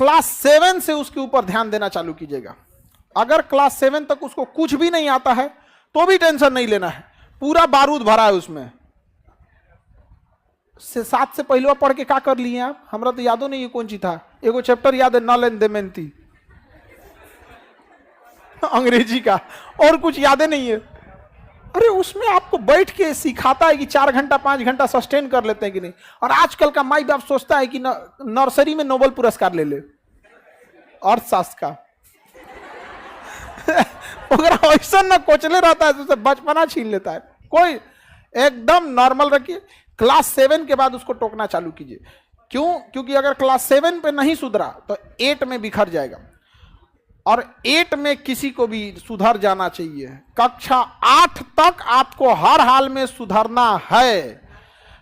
Class 7 से उसके ऊपर ध्यान देना चालू कीजिएगा। अगर क्लास 7 तक उसको कुछ भी नहीं आता है तो भी टेंशन नहीं लेना है, पूरा बारूद भरा है उसमें। 7 से पहले पढ़ के क्या कर लिए आप? हमरा तो यादो नहीं है कौन सी था, एगो चैप्टर याद है नल एंड दमयंती अंग्रेजी का, और कुछ याद नहीं है। अरे उसमें आपको बैठ के सिखाता है कि 4 घंटा 5 घंटा सस्टेन कर लेते हैं कि नहीं। और आजकल का माई बाप सोचता है कि नर्सरी में नोबेल पुरस्कार ले ले अर्थशास्त्र का अगर ऐसा ना कोचले रहता है तो बचपना छीन लेता है। कोई एकदम नॉर्मल रखिए। क्लास 7 के बाद उसको टोकना चालू कीजिए। क्यों? क्योंकि अगर क्लास 7 पे नहीं सुधरा तो 8 में बिखर जाएगा, और 8 में किसी को भी सुधर जाना चाहिए। कक्षा 8 तक आपको हर हाल में सुधरना है,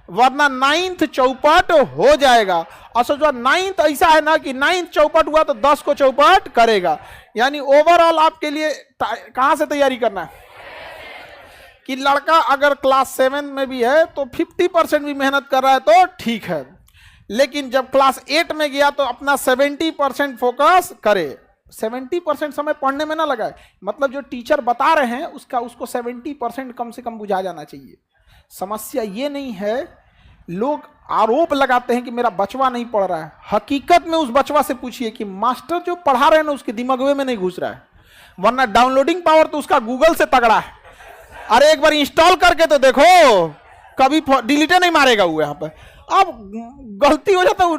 वरना 9th चौपट हो जाएगा। और सोचो 9th ऐसा है ना कि 9th चौपट हुआ तो 10 को चौपट करेगा। यानी ओवरऑल आपके लिए कहां से तैयारी करना है कि लड़का अगर क्लास 7 में भी है तो 50% भी मेहनत कर रहा है तो ठीक है, लेकिन जब क्लास 8 में गया तो अपना 70% फोकस करे। 70% समय पढ़ने में ना लगाए, मतलब जो टीचर बता रहे हैं उसको 70% कम से कम बुझा जाना चाहिए। समस्या ये नहीं है, लोग आरोप लगाते हैं कि मेरा बचवा नहीं पढ़ रहा है। हकीकत में उस बचवा से पूछिए कि मास्टर जो पढ़ा रहे हैं ना उसके दिमाग में नहीं घुस रहा है, वरना डाउनलोडिंग पावर तो उसका गूगल से तगड़ा है। अरे एक बार इंस्टॉल करके तो देखो, कभी डिलीटे नहीं मारेगा वो। यहाँ पर अब गलती हो जाता है,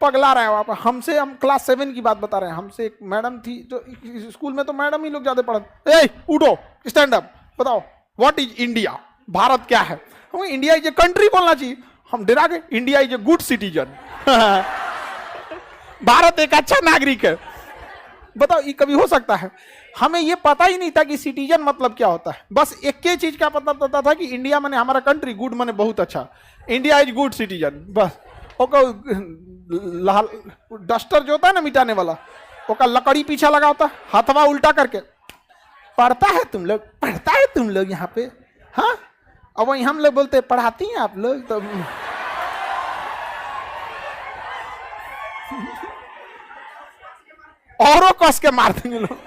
पगला रहा है वहां पर। हम क्लास 7 की बात बता रहे हैं। हमसे एक मैडम थी तो स्कूल में तो मैडम ही लोग ज्यादा पढ़ते। ए उठो, स्टैंड अप, बताओ व्हाट इज इंडिया, भारत क्या है? हम इंडिया इज ए कंट्री बोलना चाहिए। हम डरा गए, India is a good citizen Bharat एक अच्छा नागरिक है। बताओ ये कभी हो सकता है? हमें ये पता ही नहीं था कि सिटीजन मतलब क्या होता है। बस एक ही चीज का पता था कि इंडिया माने हमारा कंट्री, गुड माने बहुत अच्छा, इंडिया इज गुड सिटीजन। बस डस्टर जो होता है ना मिटाने वाला, ओका लकड़ी पीछा लगा होता, हाथवा उल्टा करके पढ़ता है तुम लोग यहाँ पे, हाँ? और वही हम लोग बोलते पढ़ाती हैं आप लोग तो औरों कस के मार देंगे लोग।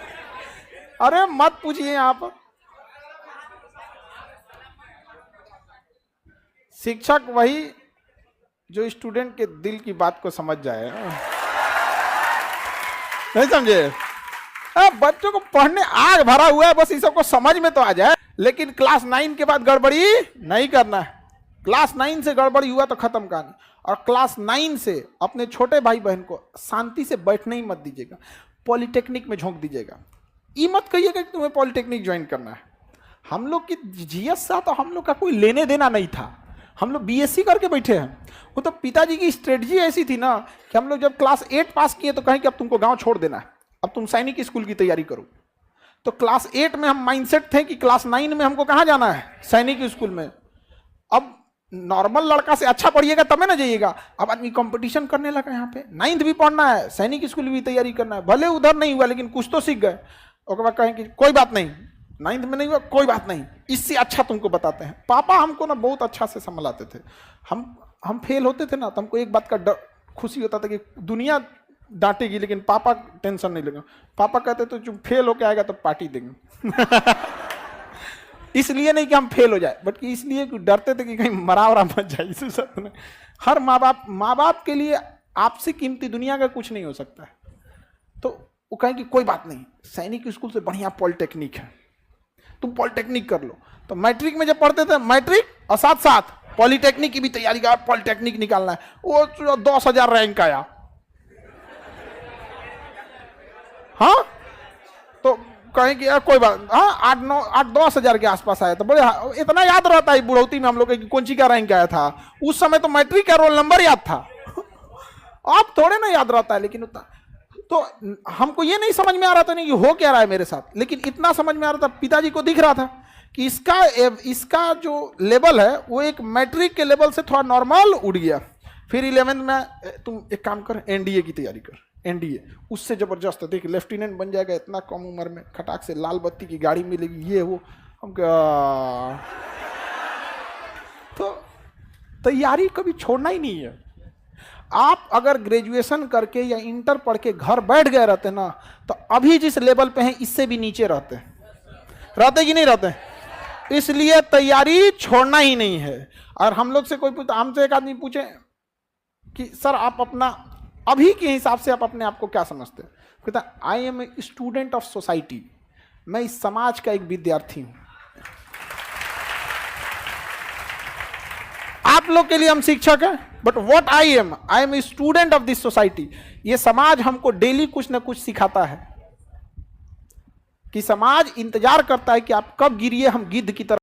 अरे मत पूछिए यहाँ पर। शिक्षक वही जो स्टूडेंट के दिल की बात को समझ जाए, नहीं समझे? बच्चों को पढ़ने आग भरा हुआ है, बस इस सबको समझ में तो आ जाए। लेकिन क्लास 9 के बाद गड़बड़ी नहीं करना है। क्लास 9 से गड़बड़ी हुआ तो खत्म कहानी। और क्लास 9 से अपने छोटे भाई बहन को शांति से बैठने ही मत दीजिएगा, पॉलिटेक्निक में झोंक दीजिएगा। ये मत कहिएगा कि तुम्हें पॉलिटेक्निक ज्वाइन करना है। हम लोग की जीएस सा तो हम लोग का कोई लेने देना नहीं था, हम लोग बीएससी करके बैठे हैं। वो तो पिताजी की स्ट्रेटजी ऐसी थी ना कि हम लोग जब क्लास 8 पास किए तो कहें कि अब तुमको गांव छोड़ देना है, अब तुम सैनिक स्कूल की तैयारी करो। तो क्लास 8 में हम माइंडसेट थे कि क्लास 9 में हमको कहाँ जाना है, सैनिक स्कूल में। अब नॉर्मल लड़का से अच्छा पढ़िएगा तब ना जाइएगा। अब आदमी कंपटीशन करने लगा, यहाँ पे 9th भी पढ़ना है, सैनिक स्कूल भी तैयारी करना है। भले उधर नहीं हुआ लेकिन कुछ तो सीख गए। उसके बाद कहें कि कोई बात नहीं, 9th में नहीं हुआ कोई बात नहीं, इससे अच्छा तुमको बताते हैं। पापा हमको ना बहुत अच्छा से संभलाते थे। हम फेल होते थे ना तो हमको एक बात का डर खुशी होता था कि दुनिया डांटेगी लेकिन पापा टेंशन नहीं लेगा। पापा कहते तो जो फेल होके आएगा तो पार्टी देंगे इसलिए नहीं कि हम फेल हो जाए, बट इसलिए कि डरते थे कि कहीं मरा वरा मत जाए। इसी सब ने हर माँ बाप के लिए आपसे कीमती दुनिया का कुछ नहीं हो सकता है। तो वो कहें कि कोई बात नहीं, सैनिक स्कूल से बढ़िया पॉलिटेक्निक है, तुम पॉलिटेक्निक कर लो। तो मैट्रिक में जब पढ़ते थे, मैट्रिक और साथ साथ पॉलिटेक्निक की भी तैयारी कर, पॉलिटेक्निक निकालना है। वो 10,000 रैंक आया, हाँ तो कहें कि कोई बात, हाँ 8-10,000 के आसपास आया। तो बड़े इतना याद रहता है बुढ़ौती में हम लोग कि कौन सी का रैंक आया था। उस समय तो मैट्रिक का रोल नंबर याद था अब थोड़े ना याद रहता है। लेकिन उतना तो हमको ये नहीं समझ में आ रहा था नहीं कि हो क्या रहा है मेरे साथ, लेकिन इतना समझ में आ रहा था, पिताजी को दिख रहा था कि इसका जो लेवल है वो एक मैट्रिक के लेवल से थोड़ा नॉर्मल उड़ गया। फिर 11th में तुम एक काम कर, एनडीए की तैयारी कर। एनडीए उससे जबरदस्त, देख लेफ्टिनेंट बन जाएगा इतना कम उम्र में, खटाक से लाल बत्ती की गाड़ी मिलेगी, ये वो। हम तो तैयारी कभी छोड़ना ही नहीं है। आप अगर ग्रेजुएशन करके या इंटर पढ़ के घर बैठ गए रहते ना, तो अभी जिस लेवल पे हैं इससे भी नीचे रहते कि नहीं रहते। इसलिए तैयारी छोड़ना ही नहीं है। और हम लोग से कोई पूछता, हमसे एक आदमी पूछे कि सर आप अपना अभी के हिसाब से आप अपने आप को क्या समझते हैं, कहता I am a student of society, मैं इस समाज का एक विद्यार्थी हूं। आप लोग के लिए हम शिक्षक हैं, but what I am a student of this society. ये समाज हमको डेली कुछ ना कुछ सिखाता है कि समाज इंतजार करता है कि आप कब गिरिए हम गिद्ध की तरह